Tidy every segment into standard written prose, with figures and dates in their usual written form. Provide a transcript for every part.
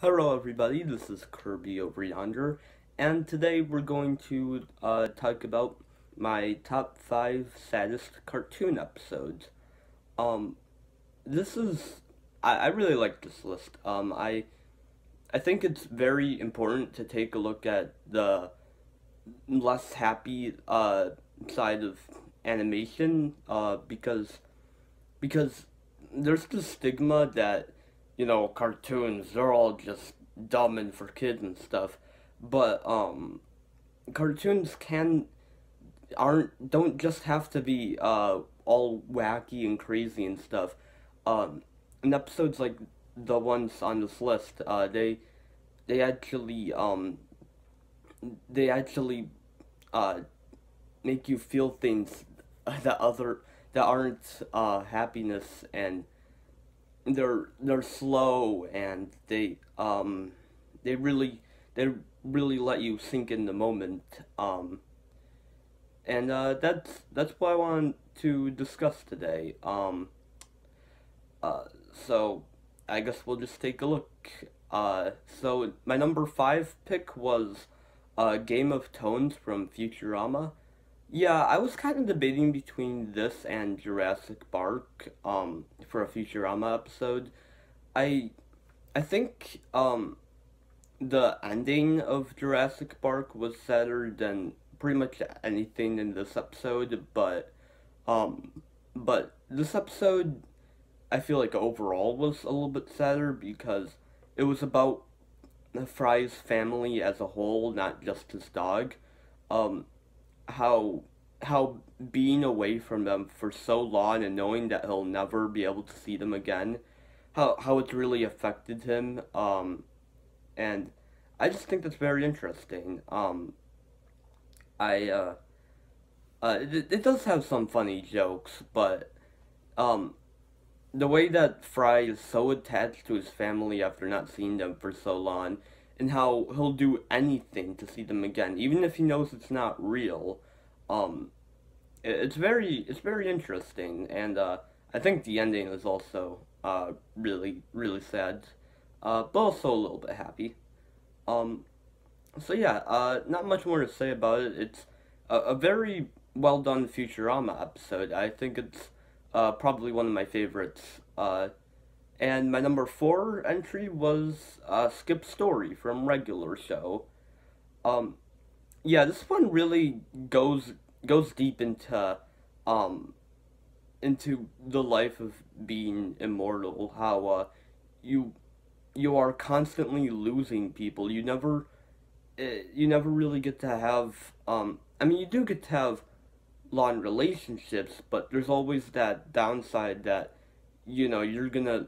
Hello everybody, this is Kirby over yonder, and today we're going to talk about my top 5 saddest cartoon episodes. Um, this is, I really like this list. I think it's very important to take a look at the less happy side of animation because there's the stigma that, cartoons, they're all just dumb and for kids and stuff. But cartoons don't just have to be all wacky and crazy and stuff. In episodes like the ones on this list, they actually they actually uh make you feel things that aren't happiness, and they're slow, and they really they really let you sink in the moment. And that's what I want to discuss today. So I guess we'll just take a look. So my number 5 pick was Game of Tones from Futurama. Yeah, I was kind of debating between this and Jurassic Park for a Futurama episode. I I think the ending of Jurassic Park was sadder than pretty much anything in this episode, um but this episode, I feel like overall was a little bit sadder because it was about Fry's family as a whole, not just his dog. Um how how being away from them for so long and knowing that he'll never be able to see them again, how it's really affected him. And I just think that's very interesting. I it does have some funny jokes, but um the way that Fry is so attached to his family after not seeing them for so long, and how he'll do anything to see them again, even if he knows it's not real. Um, it's very interesting, and I think the ending is also really sad, but also a little bit happy. Um, so yeah, not much more to say about it. It's a very well done Futurama episode. I think it's probably one of my favorites. And my number 4 entry was Skip Story from Regular Show. Um, yeah, this one really goes deep um into the life of being immortal. How you you are constantly losing people. You never really get to have I mean, you do get to have long relationships, but there's always that downside that you're gonna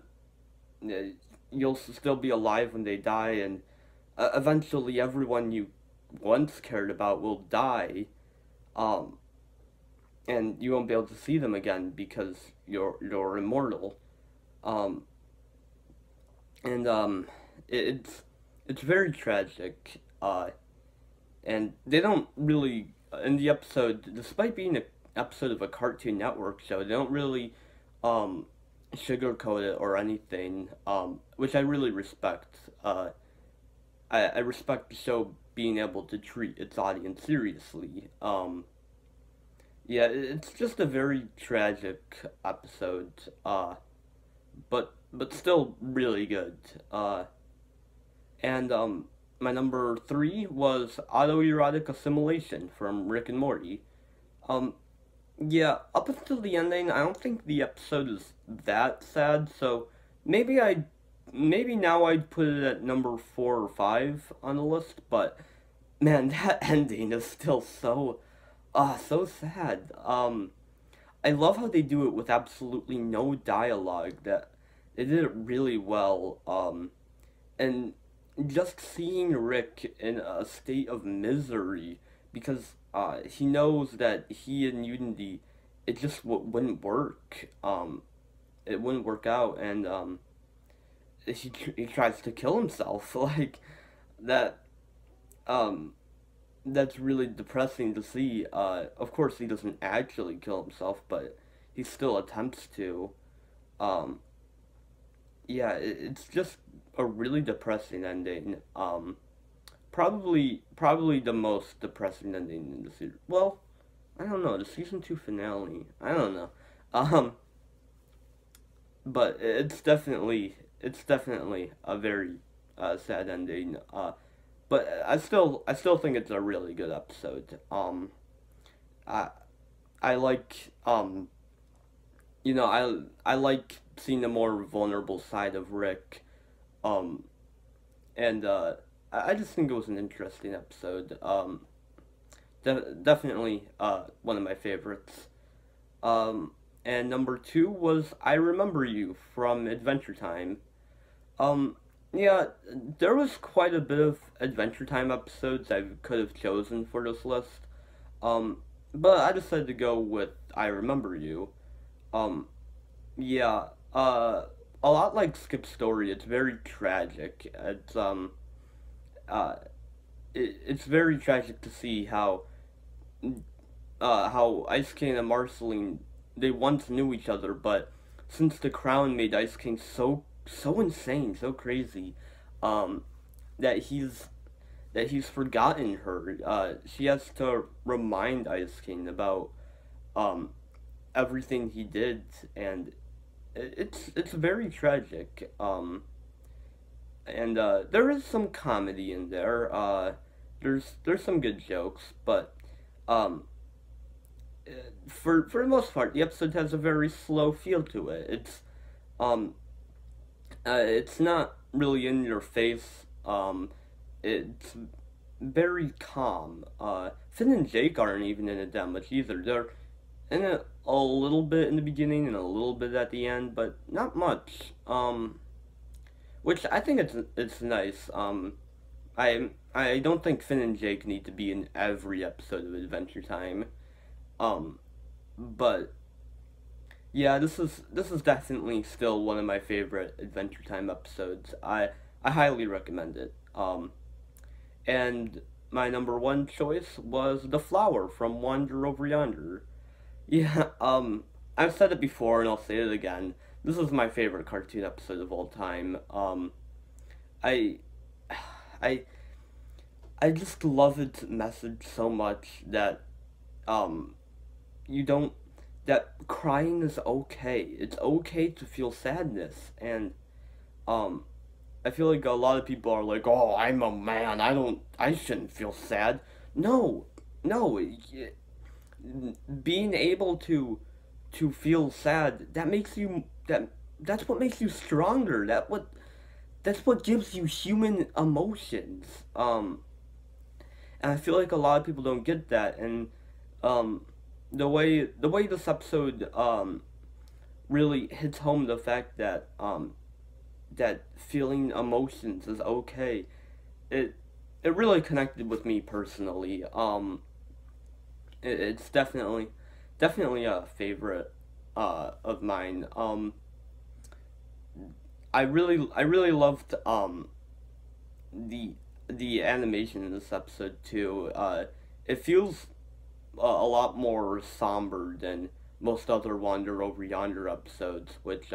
uh, you'll still be alive when they die, and eventually everyone you once cared about will die. um and you won't be able to see them again because you're immortal. um and it's it's very tragic. And they don't really, in the episode, despite being an episode of a Cartoon Network show, they don't really um sugarcoat it or anything, which I really respect. I respect the show being able to treat its audience seriously. Yeah, it's just a very tragic episode, but still really good. And my number 3 was Autoerotic Assimilation from Rick and Morty. Um, yeah, up until the ending, I don't think the episode is that sad, so maybe I maybe now I'd put it at number 4 or 5 on the list, but man, that ending is still so sad. I love how they do it with absolutely no dialogue. That they did it really well. And just seeing Rick in a state of misery because he knows that he and Unity, it just wouldn't work. It wouldn't work out, and he tries to kill himself. Like that. Um, that's really depressing to see. Of course, he doesn't actually kill himself, but he still attempts to. Um, yeah, it's just a really depressing ending. Probably the most depressing ending in the series. Well, I don't know, the season 2 finale. I don't know. Um, but it's definitely a very sad ending. But I still think it's a really good episode. I I like I like seeing the more vulnerable side of Rick. Um, and I just think it was an interesting episode. Definitely one of my favorites. Um, and number two was I Remember You from Adventure Time. Um, yeah, there was quite a bit of Adventure Time episodes I could have chosen for this list. Um, but I decided to go with I Remember You. Um, yeah, a lot like Skip's story, it's very tragic. Uh, it's very tragic to see how Ice King and Marceline they once knew each other, but since the Crown made Ice King so insane, so crazy, um, that he's forgotten her. She has to remind Ice King about um everything he did, and it's very tragic. And there is some comedy in there. There's some good jokes, but um for the most part, the episode has a very slow feel to it. Um it's not really in your face. It's very calm. Finn and Jake aren't even in it that much either. They're in it a little bit in the beginning and a little bit at the end, but not much. Which I think it's nice. I don't think Finn and Jake need to be in every episode of Adventure Time. Um, but yeah, this is definitely still one of my favorite Adventure Time episodes. I highly recommend it. And my number one choice was the flower from Wander Over Yonder. Yeah, I've said it before and I'll say it again. This is my favorite cartoon episode of all time. I, I, I just love its message so much that, um, you don't, that crying is okay. It's okay to feel sadness. And, um, I feel like a lot of people are like, oh, I'm a man. I shouldn't feel sad. No, no, being able to feel sad that's what makes you stronger. That's what gives you human emotions. And I feel like a lot of people don't get that. And um, the way this episode really hits home the fact that that feeling emotions is okay. It it really connected with me personally. It's definitely a favorite of mine. I really loved the the animation in this episode too. It feels a lot more somber than most other Wander Over Yonder episodes, which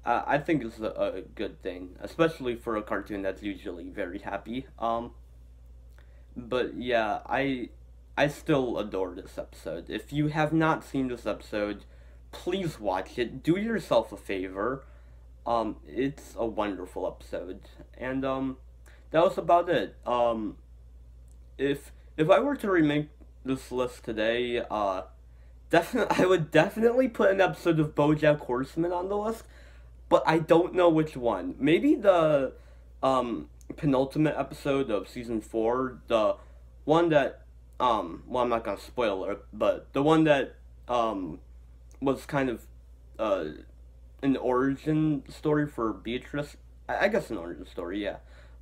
I think is a good thing, especially for a cartoon that's usually very happy. But yeah, I still adore this episode. If you have not seen this episode, please watch it. Do yourself a favor. It's a wonderful episode, and that was about it. If I were to remake this list today, I would definitely put an episode of BoJack Horseman on the list, but I don't know which one. Maybe the penultimate episode of season 4, the one that well, I'm not gonna spoil it, but the one that was kind of uh an origin story for Beatrice. I guess an origin story, yeah.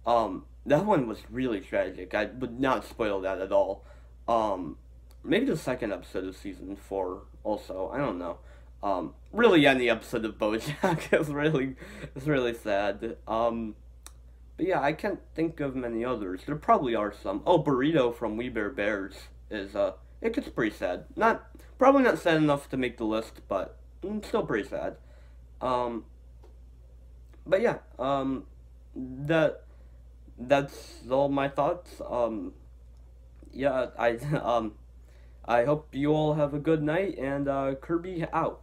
That one was really tragic. I would not spoil that at all. Um, Maybe the second episode of season 4 also. I don't know. Really any episode of BoJack is really sad. But yeah, I can't think of many others. There probably are some. Oh, Burrito from We Bare Bears is it gets pretty sad. Probably not sad enough to make the list, but still pretty sad. Um, but yeah, that that's all my thoughts. Yeah, I I hope you all have a good night, and Kirby out.